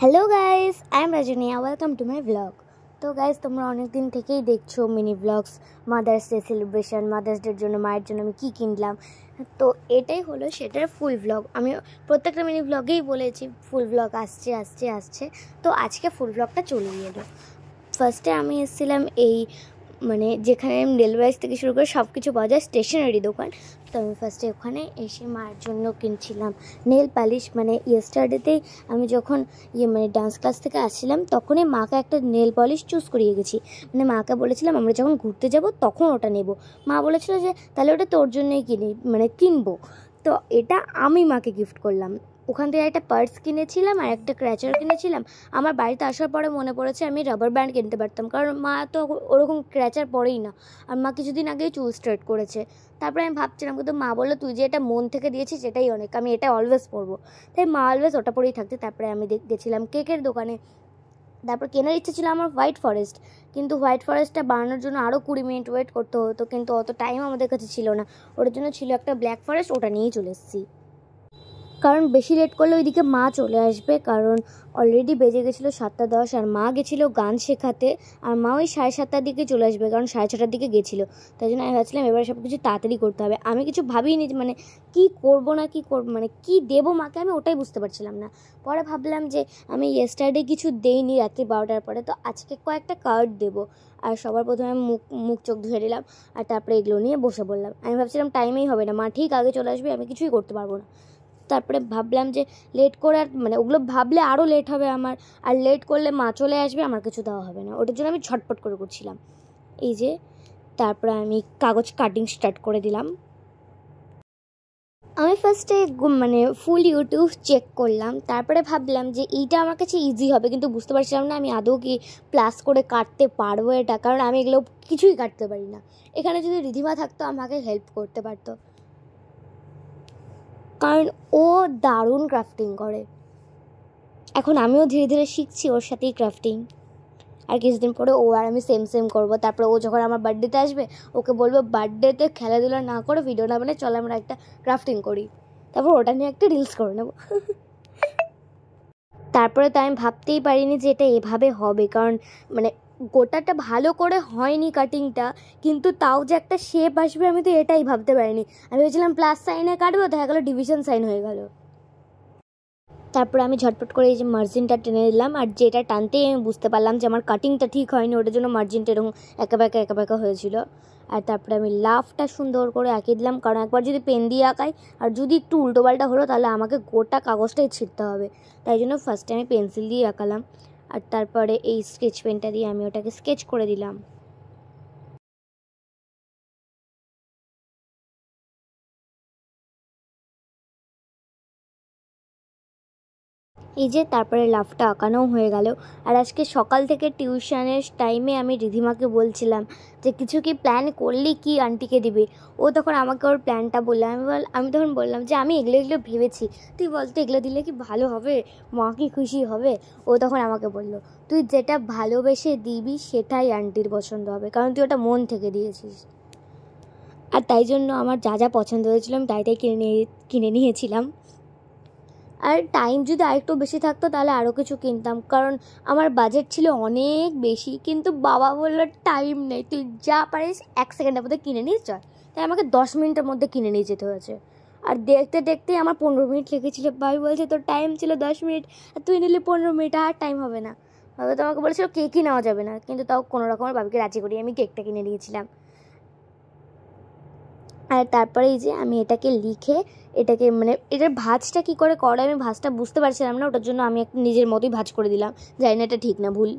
Hello guys, I am Rajniya, welcome to my vlog. তো guys, তোমরা অনেক দিন থেকেই দেখছো mini vlogs, mother's day celebration, mother's ডের জন্য মায়ের জন্য আমি কী কিনলাম। তো এটাই হলো সেটার ফুল ব্লগ। আমি প্রত্যেকটা মিনি ব্লগেই বলেছি ফুল ব্লগ আসছে আসছে আসছে। তো আজকে ফুল ব্লগটা চলে এলো। ফার্স্টে আমি এসেছিলাম এই যেখানে রেলওয়ে থেকে শুরু করে সব কিছু পাওয়া যায়, স্টেশনারি দোকান। তো আমি ফার্স্টে ওখানে এসে মায়ের জন্য কিনছিলাম নেল পালিশ। ইয়েস্টারডেতেই আমি যখন ডান্স ক্লাস থেকে আসছিলাম তখনই মাকে একটা নেল পলিশ চুজ করিয়ে গেছি। মাকে বলেছিলাম আমরা যখন ঘুরতে যাব তখন ওটা নেব। মা বলেছিল যে তাহলে ওটা তোর জন্যই কিনবো। তো এটা আমি মাকে গিফট করলাম। ওখান থেকে একটা পার্স কিনেছিলাম আর একটা ক্র্যাচার কিনেছিলাম। আমার বাড়িতে আসার পরে মনে পড়েছে আমি রাবার ব্যান্ড কিনতে পারতাম, কারণ মা তো ওরকম ক্র্যাচার পরেই না। আর মা কিছুদিন আগেই চুল স্ট্রেট করেছে। তারপরে আমি ভাবছিলাম, কিন্তু মা বললো তুই যে এটা মন থেকে দিয়েছিস এটাই অনেক, আমি এটা অলওয়েজ পরবো। তাই মা অলওয়েজ ওটা পরেই থাকতে। তারপরে আমি গেছিলাম কেকের দোকানে। তারপর কেনার ইচ্ছে ছিল আমার হোয়াইট ফরেস্ট, কিন্তু হোয়াইট ফরেস্টটা বানানোর জন্য আরও 20 মিনিট ওয়েট করতে হতো, কিন্তু অত টাইম আমাদের কাছে ছিল না। ওটার জন্য ছিল একটা ব্ল্যাক ফরেস্ট, ওটা নিয়েই চলে এসেছি। কারণ বেশি লেট করলে ওইদিকে মা চলে আসবে, কারণ অলরেডি বেজে গেছিলো 7:10 আর মা গেছিলো গান শেখাতে। আর মা ওই 7:30টার দিকে চলে আসবে, কারণ 6:30টার দিকে গেছিলো। তাই জন্য আমি ভাবছিলাম এবার সব কিছু তাড়াতাড়ি করতে হবে। আমি কিছু ভাবিনি কী করবো না কী করবো, কী দেবো মাকে, আমি ওটাই বুঝতে পারছিলাম না। পরে ভাবলাম যে আমি ইয়েস্টারডে কিছু দেইনি রাত্রি 12টার পরে, তো আজকে কয়েকটা কার্ড দেবো। আর সবার প্রথমে মুখ চোখ ধুয়ে নিলাম, আর তারপরে এগুলো নিয়ে বসে বললাম। আমি ভাবছিলাম টাইমেই হবে না, মা ঠিক আগে চলে আসবে, আমি কিছুই করতে পারবো না। তারপরে ভাবলাম যে লেট করে আর ওগুলো ভাবলে আরও লেট হবে আমার, আর লেট করলে মা চলে আসবে, আমার কিছু দেওয়া হবে না। ওটার জন্য আমি ঝটপট করে করছিলাম। এই যে তারপরে আমি কাগজ কাটিং স্টার্ট করে দিলাম। আমি ফার্স্টে ফুল ইউটিউব চেক করলাম, তারপরে ভাবলাম যে এইটা আমার কাছে ইজি হবে, কিন্তু বুঝতে পারছিলাম না আমি আদৌ কি প্লাস করে কাটতে পারবো এটা, কারণ আমি এগুলো কিছুই কাটতে পারি না। এখানে যদি রিধিমা থাকতো আমাকে হেল্প করতে পারতো, কারণ ও দারুণ ক্রাফটিং করে। এখন আমিও ধীরে ধীরে শিখছি ওর সাথেই ক্রাফটিং। আর কিছুদিন পরে ও আর আমি সেম করবো। তারপরে ও যখন আমার বার্থডেতে আসবে ওকে বলবো বার্থডেতে খেলাধুলা না করে ভিডিও না বানিয়ে চল আমরা একটা ক্রাফটিং করি, তারপর ওটা নিয়ে একটা রিলস করে নেবো। তারপরে তো আমি ভাবতেই পারিনি যে এটা এভাবে হবে, কারণ গোটাটা ভালো করে হয়নি কাটিংটা, কিন্তু তাও যে একটা শেপ আসবে আমি তো এটাই ভাবতে পারিনি। আমি ভেবেছিলাম প্লাস সাইনে কাটবো, দেখা গেলো ডিভিশন সাইন হয়ে গেল। তারপরে আমি ঝটপট করে এই যে মার্জিনটা টেনে দিলাম, আর যেটা টানতেই আমি বুঝতে পারলাম যে আমার কাটিংটা ঠিক হয়নি, ওটার জন্য মার্জিনটা এরকম একা বেঁকা হয়েছিল। আর তারপরে আমি লাভটা সুন্দর করে আঁকিয়ে দিলাম, কারণ একবার যদি পেন দিয়ে আঁকাই আর যদি একটু উল্টোপাল্টা হলো তাহলে আমাকে গোটা কাগজটাই ছিঁড়তে হবে। তাই জন্য ফার্স্টে আমি পেন্সিল দিয়ে আঁকালাম, আর তারপরে এই স্কেচ পেনটা দিয়ে আমি ওটাকে স্কেচ করে দিলাম। এই যে তারপরে লাভটা আঁকানোও হয়ে গেল। আর আজকে সকাল থেকে টিউশনের টাইমে আমি রিধিমাকে বলছিলাম যে কিছু কি প্ল্যান করলি কি আন্টিকে দিবি। ও তখন আমাকে ওর প্ল্যানটা বললো। আমি তখন বললাম যে আমি এগুলো ভেবেছি, তুই বলতো এগুলো দিলে কি ভালো হবে, মা কি খুশি হবে। ও তখন আমাকে বললো তুই যেটা ভালোবেসে দিবি সেটাই আন্টির পছন্দ হবে, কারণ তুই ওটা মন থেকে দিয়েছিস। আর তাই জন্য আমার যা যা পছন্দ হয়েছিল আমি তাই কিনে নিয়েছিলাম। আর টাইম যদি আরেকটু বেশি থাকতো তাহলে আরও কিছু কিনতাম, কারণ আমার বাজেট ছিল অনেক বেশি, কিন্তু বাবা বললো টাইম নেই, তুই যা পারিস 1 সেকেন্ডের মধ্যে কিনে নিয়ে চল। তাই আমাকে 10 মিনিটের মধ্যে কিনে নিয়ে যেতে হয়েছে। আর দেখতে দেখতে আমার 15 মিনিট লেগেছিলো। ভাই বলছে তোর টাইম ছিল 10 মিনিট আর তুই নিলি 15 মিনিট, আর টাইম হবে না। বাবা তো আমাকে বলেছিল কেকই নেওয়া যাবে না, কিন্তু তাও কোনো রকমের বাবাকে রাজি করি আমি কেকটা কিনে নিয়েছিলাম। আর তারপরে এই যে আমি এটাকে লিখে এটাকে এটার ভাঁজটা কী করে করে আমি ভাঁজটা বুঝতে পারছিলাম না, ওটার জন্য আমি একটা নিজের মতোই ভাঁজ করে দিলাম, জানি না এটা ঠিক না ভুল।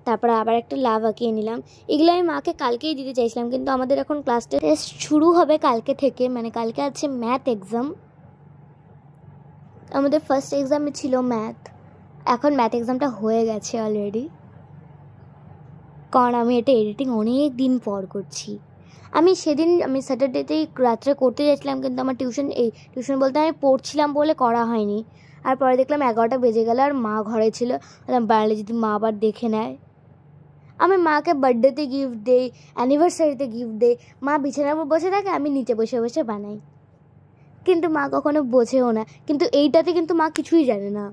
তারপরে আবার একটা লাভ আঁকিয়ে নিলাম। এগুলো আমি মাকে কালকেই দিতে চাইছিলাম, কিন্তু আমাদের এখন ক্লাস টেস্ট শুরু হবে কালকে থেকে, কালকে আছে ম্যাথ এক্সাম। আমাদের ফার্স্ট এক্সামে ছিল ম্যাথ, এখন ম্যাথ এক্সামটা হয়ে গেছে অলরেডি, কারণ আমি এটা এডিটিং অনেক দিন পর করছি। আমি স্যাটারডেতেই রাত্রে করতে যাচ্ছিলাম, কিন্তু আমার টিউশন বলতে আমি পড়ছিলাম বলে করা হয়নি। আর পরে দেখলাম 11টা বেজে গেল আর মা ঘরে ছিল, বাড়লে যদি মা আবার দেখে নেয়। আমি মাকে বার্থডেতে গিফট দেই, অ্যানিভার্সারিতে গিফট দেই, মা বিছানার উপর বসে থাকে, আমি নিচে বসে বসে বানাই। কিন্তু মা কখনো বোঝেও না। কিন্তু এইটাতে কিন্তু মা কিছুই জানে না,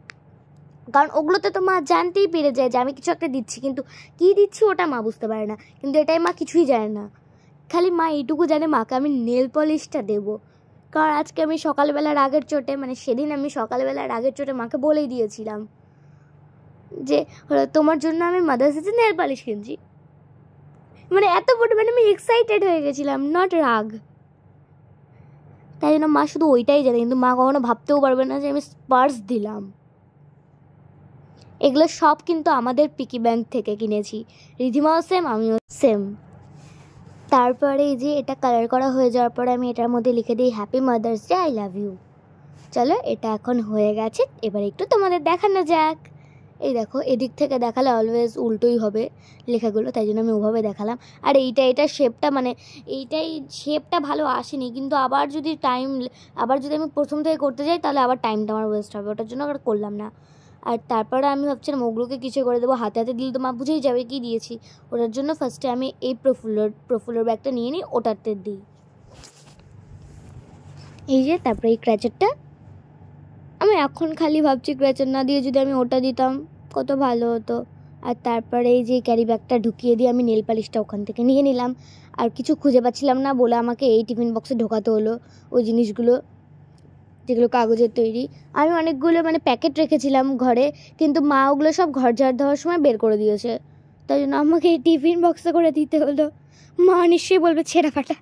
কারণ ওগুলোতে তো মা জানতেই পেরে যায় যে আমি কিছু একটা দিচ্ছি, কিন্তু কী দিচ্ছি ওটা মা বুঝতে পারে না। কিন্তু এটাই মা কিছুই জানে না, খালি মা এইটুকু জানে মাকে আমি নেল পলিশটা দেবো। কারণ আজকে আমি সকালবেলার আগের চোটে, মানে সেদিন আমি সকালবেলার আগের চোটে মাকে বলেই দিয়েছিলাম যে তোমার জন্য আমি মাদার্স ডেতে নেল পলিশ কিনছি। মানে এত পরিমাণে আমি এক্সাইটেড হয়ে গেছিলাম, নট রাগ। তাই জন্য মা শুধু ওইটাই জানে, কিন্তু মা কখনো ভাবতেও পারবে না যে আমি পার্স দিলাম। এগুলো সব কিন্তু আমাদের পিকি ব্যাংক থেকে কিনেছি, রিধিমাও সেম, আমিও সেম। তারপরে এই যে এটা কালার করা হয়ে যাওয়ার পরে আমি এটার মধ্যে লিখে দিই happy mother's day, I love you. চলো এটা এখন হয়ে গেছে, এবার একটু তোমাদের দেখানো যাক। এই দেখো, এদিক থেকে দেখালে অলওয়েজ উল্টোই হবে লেখাগুলো, তাই জন্য আমি ওভাবে দেখালাম। আর এইটা শেপটা, মানে এইটাই শেপটা ভালো আসেনি, কিন্তু আবার যদি আমি প্রথম থেকে করতে যাই তাহলে আবার টাইমটা আমার ওয়েস্ট হবে, ওটার জন্য আর করলাম না। আর তারপরে আমি ভাবছিলাম ওগুলোকে কিছু করে দেবো, হাতে হাতে দিলে তো মা বুঝেই যাবে কী দিয়েছি। ওটার জন্য ফার্স্টে আমি এই প্রফুল্লর ব্যাগটা নিয়ে নিই, ওটাতে দিই। এই যে তারপরে এই ক্র্যাচারটা, আমি এখন খালি ভাবছি ক্র্যাচার না দিয়ে যদি আমি ওটা দিতাম কত ভালো হতো। আর তারপরে এই যে ক্যারি ব্যাগটা ঢুকিয়ে দিয়ে আমি নেল পালিশটা ওখান থেকে নিয়ে নিলাম। আর কিছু খুঁজে পাচ্ছিলাম না বলে আমাকে এই টিফিন বক্সে ঢোকাতে হলো ওই জিনিসগুলো, যেগুলো কাগজের তৈরি। আমি অনেকগুলো মানে প্যাকেট রেখেছিলাম ঘরে, কিন্তু মা ওগুলো সব ঘর ঝাড় দেওয়ার সময় বের করে দিয়েছে, তাই জন্য আমাকে এই টিফিন বক্সে করে দিতে হলো। মা নিশ্চয়ই বলবে ছেঁড়া ফাটা।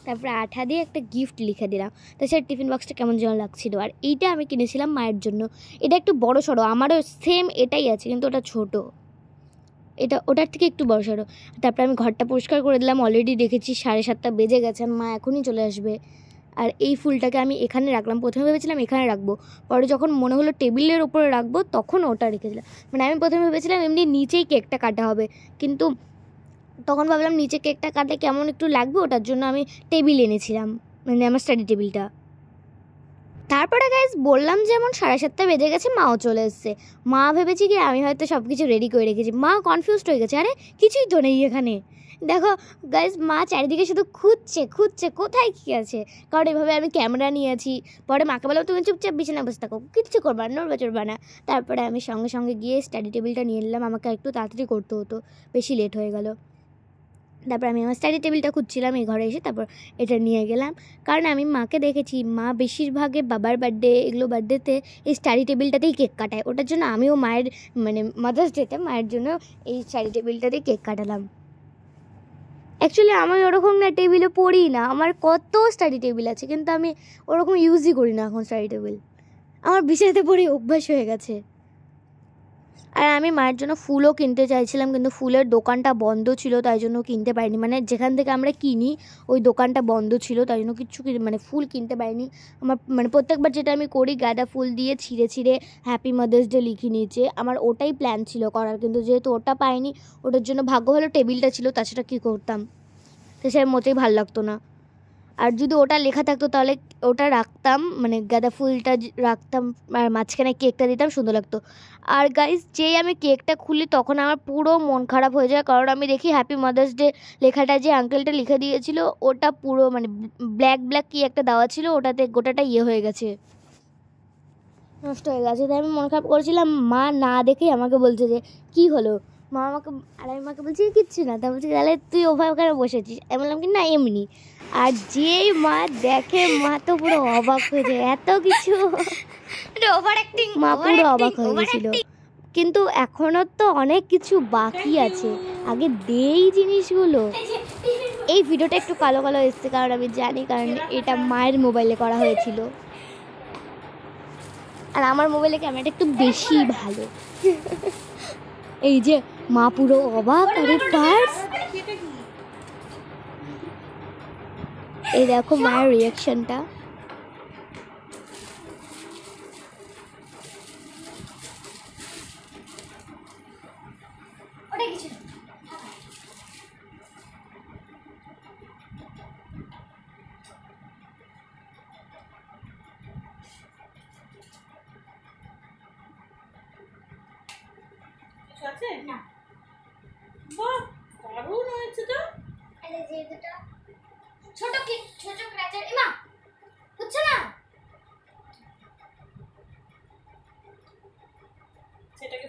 তারপরে আঠা দিয়ে একটা গিফট লিখে দিলাম, তাছাড়া টিফিন বক্সটা কেমন যেন লাগছিলো। আর এইটা আমি কিনেছিলাম মায়ের জন্য, এটা একটু বড় সড়ো, আমারও সেম এটাই আছে কিন্তু ওটা ছোট, এটা ওটার থেকে একটু বড় সড়ো। তারপরে আমি ঘরটা পরিষ্কার করে দিলাম, অলরেডি দেখেছি 7:30 বেজে গেছে, মা এখনই চলে আসবে। আর এই ফুলটাকে আমি এখানে রাখলাম, প্রথমে ভেবেছিলাম এখানে রাখবো, পরে যখন মনে হলো টেবিলের ওপরে রাখবো তখন ওটা রেখেছিলাম। মানে আমি প্রথমে ভেবেছিলাম এমনি নিচেই কেকটা কাটা হবে, কিন্তু তখন ভাবলাম নিচে কেকটা কাটলে কেমন একটু লাগবে, ওটার জন্য আমি টেবিল এনেছিলাম, মানে আমার স্টাডি টেবিলটা। তারপরে গাইজ বললাম যেমন 7:30 বেজে গেছে, মাও চলে এসছে। মা ভেবেছি কি আমি হয়তো সব কিছু রেডি করে রেখেছি, মা কনফিউজড হয়ে গেছে, আরে কিছুই তো নেই এখানে। দেখো গাইজ, মা চারিদিকে শুধু খুঁজছে কোথায় কী আছে, কারণ এভাবে আমি ক্যামেরা নিয়েছি। পরে মাকে বললাম তুমি চুপচাপ বিছানা বসে থাকো, কিচ্ছু করবা না, নড়বা চড়বা না। তারপরে আমি সঙ্গে সঙ্গে গিয়ে স্টাডি টেবিলটা নিয়ে নিলাম, আমাকে একটু তাড়াতাড়ি করতে হতো, বেশি লেট হয়ে গেল। তারপর আমি আমার স্টাডি টেবিলটা খুঁজছিলাম এই ঘরে এসে, তারপর এটা নিয়ে গেলাম। কারণ আমি মাকে দেখেছি মা বেশিরভাগে বাবার বার্থডে এগুলো বার্থডেতে এই স্টাডি টেবিলটাতেই কেক কাটায়, ওটার জন্য আমিও মায়ের মানে মাদার্স ডেতে মায়ের জন্য এই স্টাডি টেবিলটাতেই কেক কাটালাম। অ্যাকচুয়ালি আমি ওরকম না টেবিলে পড়ি না, আমার কত স্টাডি টেবিল আছে, কিন্তু আমি ওরকম ইউজই করি না এখন স্টাডি টেবিল, আমার বিছানাতে পড়ে অভ্যাস হয়ে গেছে। আর আমি মায়ের জন্য ফুলও কিনতে চাইছিলাম, কিন্তু ফুলের দোকানটা বন্ধ ছিল, তাই জন্য কিনতে পারিনি। মানে যেখান থেকে আমরা কিনি ওই দোকানটা বন্ধ ছিল, তাই জন্য কিচ্ছু মানে ফুল কিনতে পারিনি। আমার মানে প্রত্যেকবার যেটা আমি করি গাঁদা ফুল দিয়ে ছিঁড়ে হ্যাপি মাদার্স ডে লিখে নিয়েছে, আমার ওটাই প্ল্যান ছিল করার, কিন্তু যেহেতু ওটা পাইনি, ওটার জন্য ভাগ্য ভালো টেবিলটা ছিল, তাছাড়া কী করতাম, তাছাড়া মোটেই ভালো লাগতো না। আর যদি ওটা লেখা থাকতো তাহলে ওটা রাখতাম, মানে গাঁদা ফুলটা রাখতাম আর মাঝখানে কেকটা দিতাম, সুন্দর লাগতো। আর গাইজ, যেই আমি কেকটা খুলি তখন আমার পুরো মন খারাপ হয়ে যায়, কারণ আমি দেখি হ্যাপি মাদার্স ডে লেখাটা যে আঙ্কেলটা লিখে দিয়েছিল ওটা পুরো মানে ব্ল্যাক কি একটা দেওয়া ছিল, ওটাতে গোটাটা হয়ে গেছে, নষ্ট হয়ে গেছে। তাই আমি মন খারাপ করেছিলাম, মা না দেখেই আমাকে বলছে যে কী হলো, আর আমি মাকে বলছি কিচ্ছু না, তা বলছি তাহলে তুই ওভাবে ওখানে বসেছিস, আমি বললাম কি না এমনি। আর যেই মা দেখে, মা তো পুরো অবাক হয়ে যায়, এত কিছু, মা পুরো অবাক হয়ে গেছিল। কিন্তু এখনও তো অনেক কিছু বাকি আছে, আগে দেই জিনিসগুলো। এই ভিডিওটা একটু কালো কালো এসছে, কারণ আমি জানি, কারণ এটা মায়ের মোবাইলে করা হয়েছিল, আর আমার মোবাইলে ক্যামেরাটা একটু বেশি ভালো। এই যে মা পুরো অবাক, আরে পার্স, এই দেখো মায়ের রিয়াকশনটা। না বাহ, দারুণ হয়েছে তো। ছোট ক্র্যাচার, এমা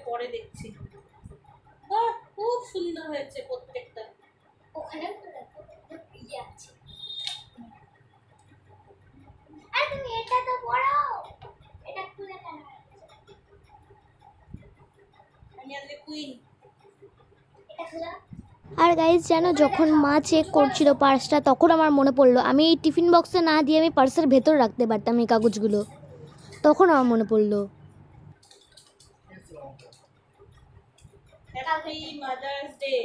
পরে দেখছি। বাহ, খুব সুন্দর হয়েছে প্রত্যেকটা। ওখানেও তো দেখো ইয়ে আছে। আর তুমি এটা তো পড়াও, এটা খুলে কেন? আমি আজকে কুইন। এটা খোলা। আর গাইজ জানো, যখন মা চেক করছিল পার্সটা, তখন আমার মনে পড়লো আমি এই টিফিন বক্সে না দিয়ে আমি পার্সের ভেতর রাখতে পারতাম এই কাগজগুলো। তখন আমার মনে পড়লো। Happy mother's day,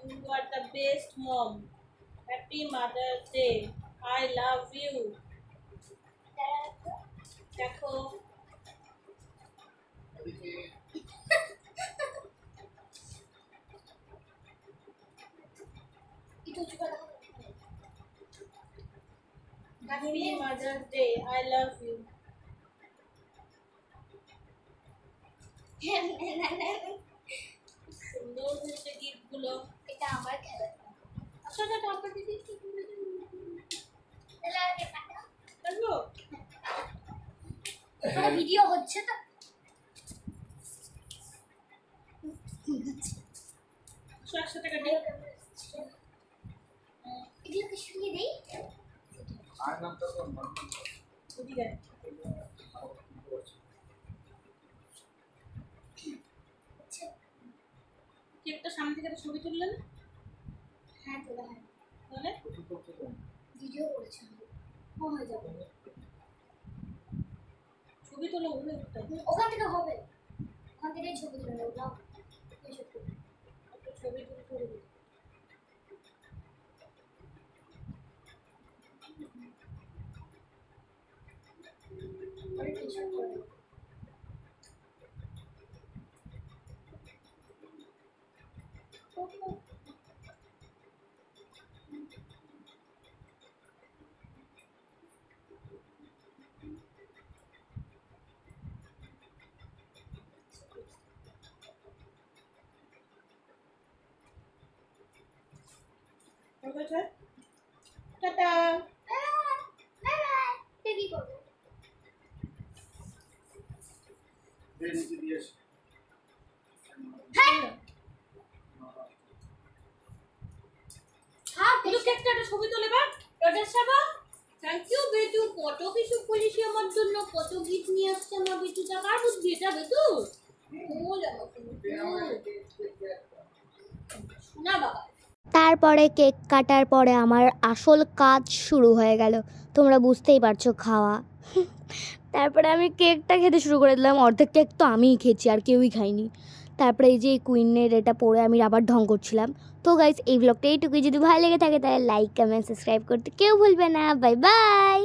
you are the best mom. Happy mother's day, I love you. দেখো happy mother's day, I love you. সুন্দর হয়েছে গিফটগুলো। এটা আমার খেলা। আচ্ছা আচ্ছা, তারপর দিদি দেখো ভিডিও হচ্ছে তো। একসাথে কাটি। এগুলোকে শুনিয়ে দেই। কেকটা সামনে থেকে একটা ছবি তুললেন? হ্যাঁ তোলা হয়। তাহলে ভিডিও করেছি হয়ে যাবে। ছবি তোলা হলো একটা। ওখান থেকে হবে, ওখান থেকে ছবি তুলে নেবো। নাও একটা ছবি তুলে করে দিই। টাটা। কি করবো? কেকটা একটা ছবি তুলে বা রোডের সাবা। থ্যাংক ইউ বেটু, কত কিছু করেছি আমার জন্য, কত গিফট নিয়ে আসছে আমার বেটুটা। কার বুদ্ধি এটা বেটু? না বাবা। তারপরে কেক কাটার পরে আমার আসল কাজ শুরু হয়ে গেল। তোমরা বুঝতেই পারছো, খাওয়া। তারপরে আমি কেকটা খেতে শুরু করে দিলাম। অর্ধেক কেক তো আমিই খেয়েছি, আর কেউই খাইনি। তারপরে এই যে কুইনের এটা পরে আমি আবার ঢং করছিলাম। তো গাইস, এই ব্লগটা এইটুকুই। যদি ভালো লেগে থাকে তাহলে লাইক, কমেন্ট, সাবস্ক্রাইব করতে কেউ ভুলবে না। Bye bye.